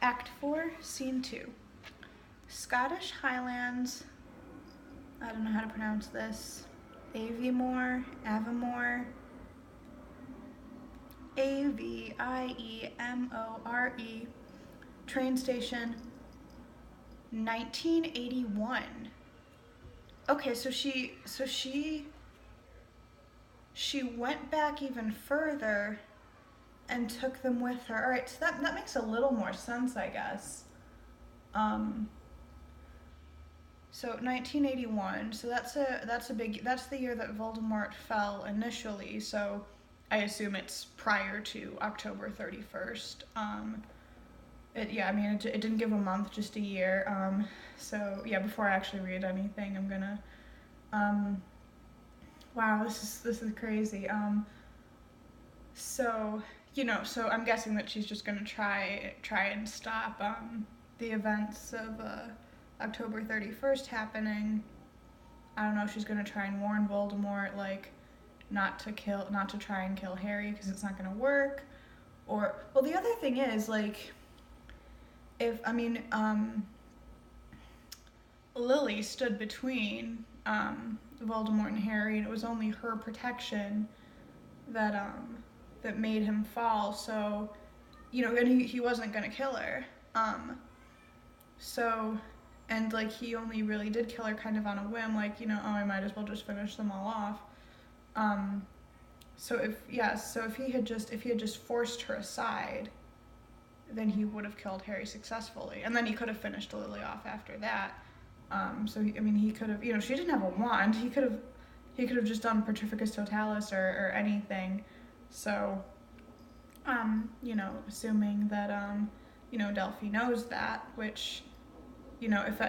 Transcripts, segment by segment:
Act 4, Scene 2. Scottish Highlands, I don't know how to pronounce this, Avimore, Aviemore, train station, 1981. Okay, so she went back even further and took them with her. All right, so that makes a little more sense, I guess. So 1981. So that's a big. That's the year that Voldemort fell initially. So I assume it's prior to October 31st. It didn't give a month, just a year. So yeah, before I actually read anything, I'm gonna. Wow, this is crazy. So so I'm guessing that she's just gonna try and stop the events of October 31st happening. I don't know if she's gonna try and warn Voldemort, like, not to try and kill Harry, because it's not gonna work. Or, well, the other thing is, like, Lily stood between Voldemort and Harry, and it was only her protection that made him fall. So, and he wasn't gonna kill her. So, and like he only really did kill her kind of on a whim, like, I might as well just finish them all off. So if he had just forced her aside, then he would have killed Harry successfully, and then he could have finished Lily off after that. He could have, she didn't have a wand. He could have just done Petrificus Totalis or anything. So, assuming that Delphi knows that, which, if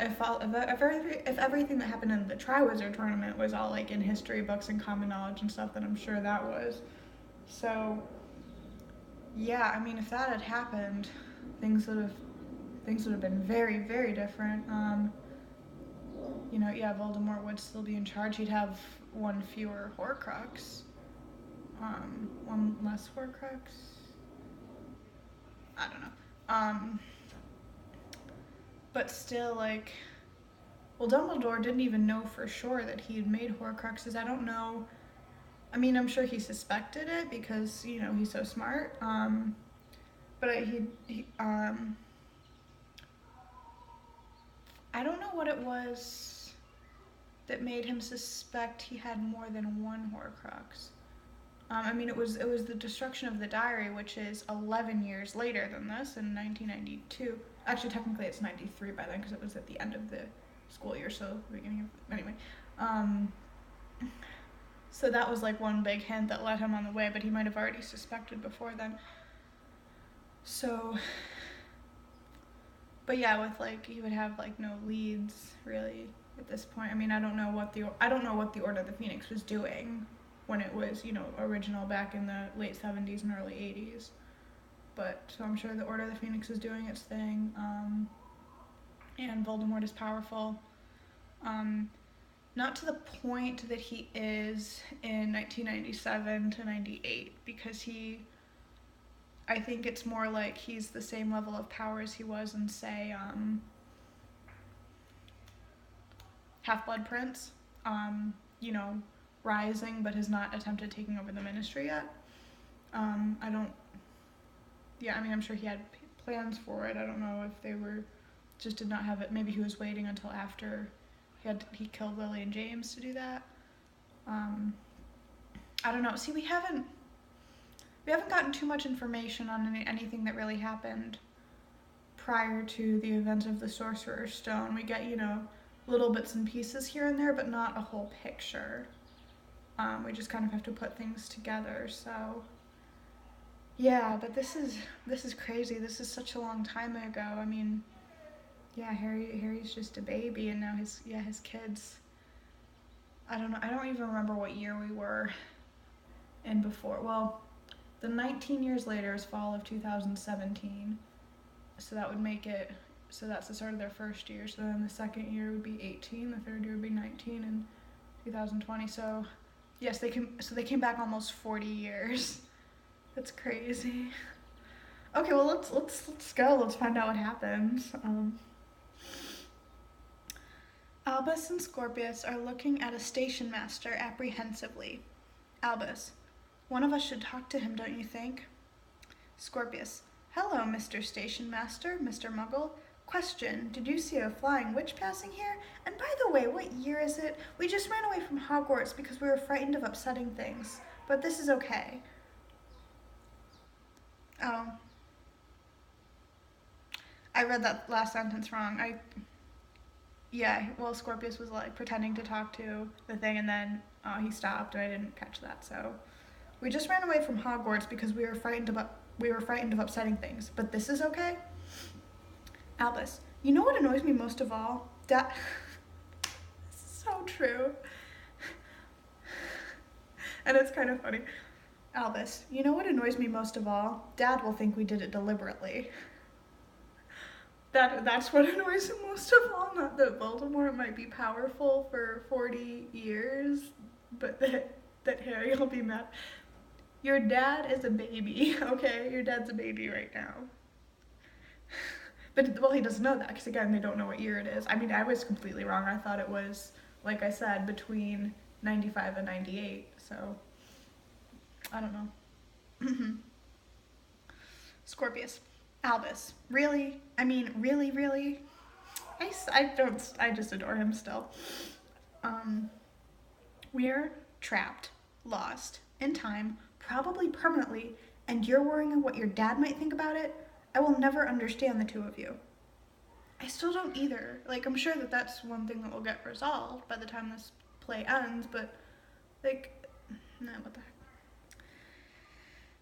everything that happened in the Triwizard Tournament was all like in history books and common knowledge and stuff, then I'm sure that was. So, yeah, if that had happened, things would have been very, very different. Voldemort would still be in charge. He'd have one fewer Horcrux. One less Horcrux. I don't know. But still, like, well, Dumbledore didn't even know for sure that he had made Horcruxes. I don't know. I'm sure he suspected it because, he's so smart. But I don't know what it was that made him suspect he had more than one Horcrux. It was the destruction of the diary, which is 11 years later than this, in 1992. Actually, technically it's 93 by then, because it was at the end of the school year, so beginning of, anyway. So that was like one big hint that led him on the way, but he might have already suspected before then. So, but yeah, with like, he would have like no leads really at this point. I don't know what the Order of the Phoenix was doing when it was, original back in the late 70s and early 80s. But, so I'm sure the Order of the Phoenix is doing its thing, and Voldemort is powerful. Not to the point that he is in 1997 to 98, because I think it's more like he's the same level of power as he was in, say, Half-Blood Prince, rising, but has not attempted taking over the Ministry yet. I'm sure he had plans for it. I don't know if they just did not have it. Maybe he was waiting until after he killed Lily and James to do that. I don't know. See, we haven't gotten too much information on anything that really happened prior to the event of the Sorcerer's Stone. We get, little bits and pieces here and there, but not a whole picture. We just kind of have to put things together, so yeah, but this is crazy. This is such a long time ago. Harry's just a baby, and now his kids. I don't know. I don't even remember what year we were in before. Well, the 19 years later is fall of 2017, so that would make it. So that's the start of their first year. So then the second year would be 18. The third year would be 19 in 2020. So yes, they came back almost 40 years. That's crazy. Okay, well let's go. Let's find out what happens. Albus and Scorpius are looking at a station master apprehensively. Albus: one of us should talk to him, don't you think? Scorpius: hello, Mr. Station Master, Mr. Muggle. Question: did you see a flying witch passing here? And by the way, what year is it? We just ran away from Hogwarts because we were frightened of upsetting things. But this is okay. Oh, I read that last sentence wrong. Yeah, well, Scorpius was like pretending to talk to the thing, and then he stopped, and I didn't catch that. So we just ran away from Hogwarts because we were frightened of upsetting things. But this is okay. Albus: you know what annoys me most of all? Dad. This is so true, and it's kind of funny. Albus: you know what annoys me most of all? Dad will think we did it deliberately. That's what annoys him most of all. Not that Voldemort might be powerful for 40 years, but that Harry will be mad. Your dad is a baby, okay? Your dad's a baby right now. But, well, he doesn't know that, because again, they don't know what year it is. I mean, I was completely wrong. I thought it was, like I said, between 95 and 98, so I don't know. Scorpius: Albus: really? I mean, really? I just adore him still. We're trapped, lost, in time, probably permanently, and you're worrying what your dad might think about it? I will never understand the two of you. I still don't either. Like, I'm sure that that's one thing that will get resolved by the time this play ends, but, like, nah, what the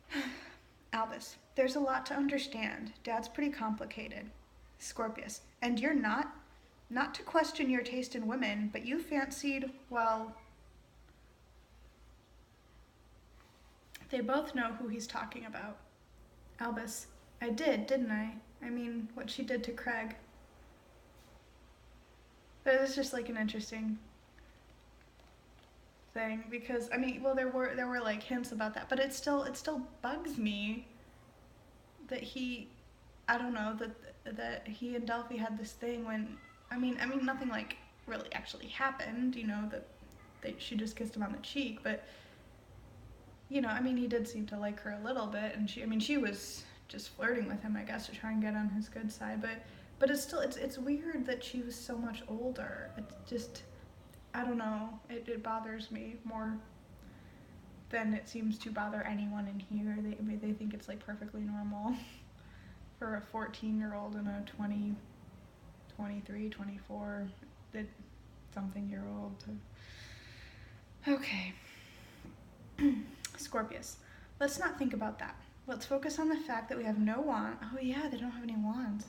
heck. Albus: there's a lot to understand. Dad's pretty complicated. Scorpius: and you're not to question your taste in women, but you fancied, well, they both know who he's talking about. Albus: I did, didn't I? I mean, what she did to Craig. But it's just like an interesting thing because I mean, well, there were like hints about that, but it still bugs me that I don't know, that he and Delphi had this thing when I mean nothing like really actually happened, you know, that she just kissed him on the cheek, but you know, I mean, he did seem to like her a little bit, and she was just flirting with him, I guess, to try and get on his good side, but it's still it's weird that she was so much older. It's just, I don't know, it bothers me more than it seems to bother anyone in here. They think it's like perfectly normal for a 14-year-old and a 20, 23, 24, that something year old to. Okay. Scorpius: let's not think about that. Let's focus on the fact that we have no wand. Oh yeah, they don't have any wands.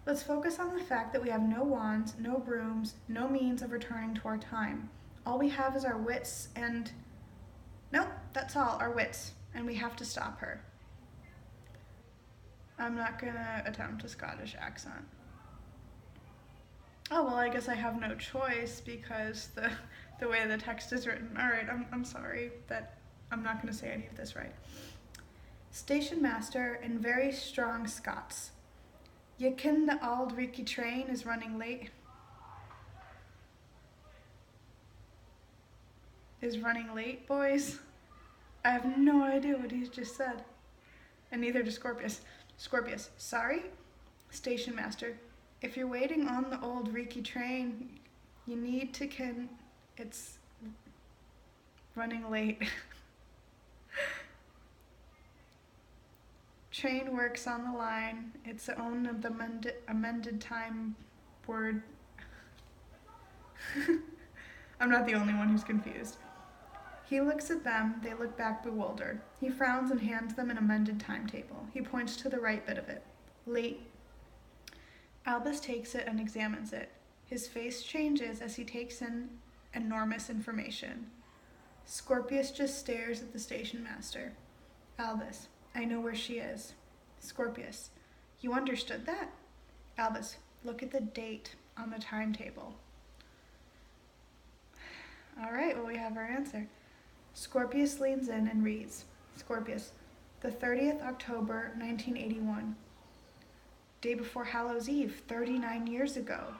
Let's focus on the fact that we have no wands, no brooms, no means of returning to our time. All we have is our wits and... Nope, that's all, our wits. And we have to stop her. I'm not gonna attempt a Scottish accent. Oh, well, I guess I have no choice because the way the text is written. Alright, I'm sorry that I'm not gonna say any of this right. Station master in very strong Scots. Ye ken the auld reekie train is running late. Is running late, boys? I have no idea what he's just said. And neither does Scorpius. Scorpius: sorry? Station master: if you're waiting on the old reekie train, you need to ken it's running late. Train works on the line. It's the own of the amended time word. I'm not the only one who's confused. He looks at them. They look back bewildered. He frowns and hands them an amended timetable. He points to the right bit of it. Late. Albus takes it and examines it. His face changes as he takes in enormous information. Scorpius just stares at the station master. Albus: I know where she is. Scorpius: you understood that? Albus: look at the date on the timetable. Alright, well, we have our answer. Scorpius leans in and reads. Scorpius: The 30th October, 1981. Day before Hallows Eve, 39 years ago.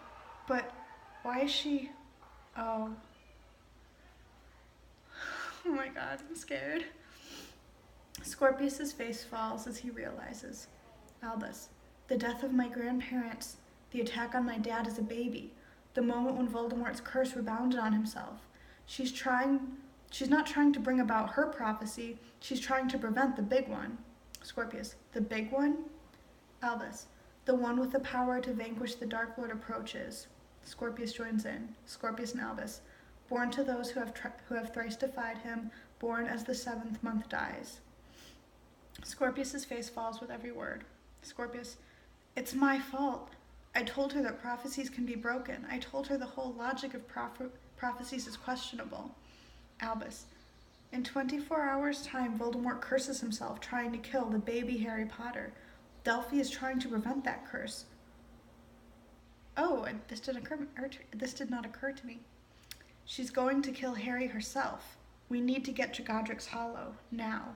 But why is she... Oh. Oh my god, I'm scared. Scorpius's face falls as he realizes. Albus. The death of my grandparents. The attack on my dad as a baby. The moment when Voldemort's curse rebounded on himself. She's not trying to bring about her prophecy. She's trying to prevent the big one. Scorpius. The big one? Albus. The one with the power to vanquish the Dark Lord approaches. Scorpius joins in. Scorpius and Albus. Born to those who have thrice defied him, born as the 7th month dies. Scorpius's face falls with every word. Scorpius. It's my fault. I told her that prophecies can be broken. I told her the whole logic of prophecies is questionable. Albus. In 24 hours' time, Voldemort curses himself, trying to kill the baby Harry Potter. Delphi is trying to prevent that curse. Oh, this did not occur to me. She's going to kill Harry herself. We need to get to Godric's Hollow, now.